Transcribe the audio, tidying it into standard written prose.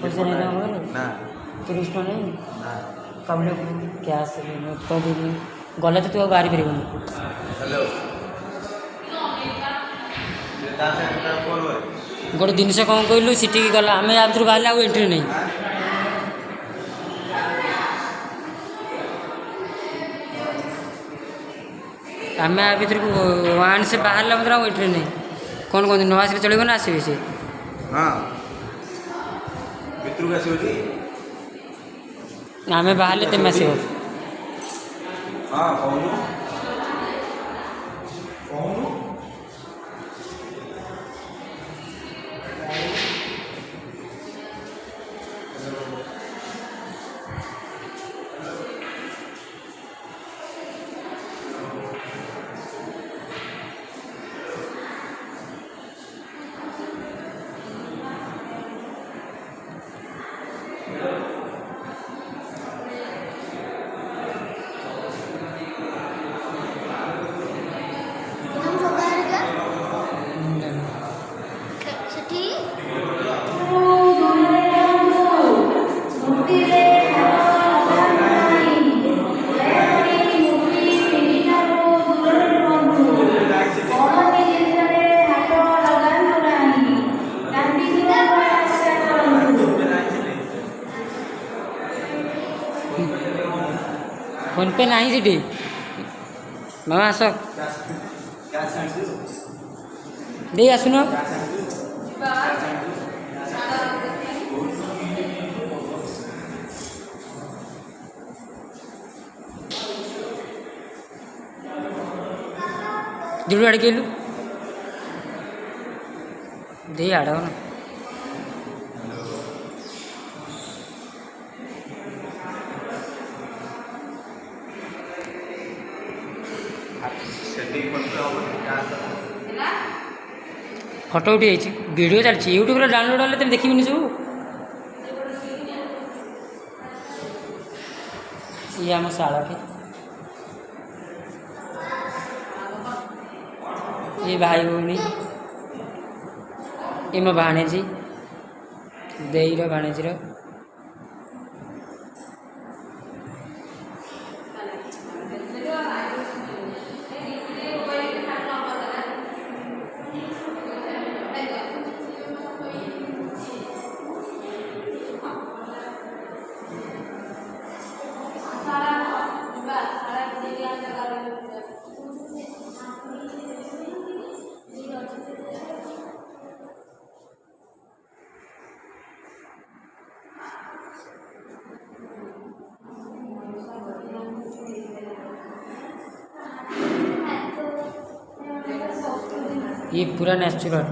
पैसा नहीं था हमारे ना 30 टଙ୍କା नहीं ना कबले कैश तो दीदी गले तो तू आ बाहरी फिर हेलो गोटे जिनस कौन कहलु सीटी गला आम या भर बाहर आउ एंट्री नहीं आम या भर वन से बाहर मतलब आउ एंट्री नहीं कौन कहते न आसिक चलो ना आसबे सी हाँ भितर को आसो आम बाहर तेम आस हाँ कौन कौन फोन पे नहीं सीटी मामा आस दे आसुन जुड़ू आड़ गेलु दे आड़ ना फटो उठी वीडियो चलती यूट्यूब डाउनलोड हेल्ले तुम देखी सब ये आम शाला के ये भाई भौणी ये मो भाणेजी देईर भाणेजीर ये पूरा नेचुरल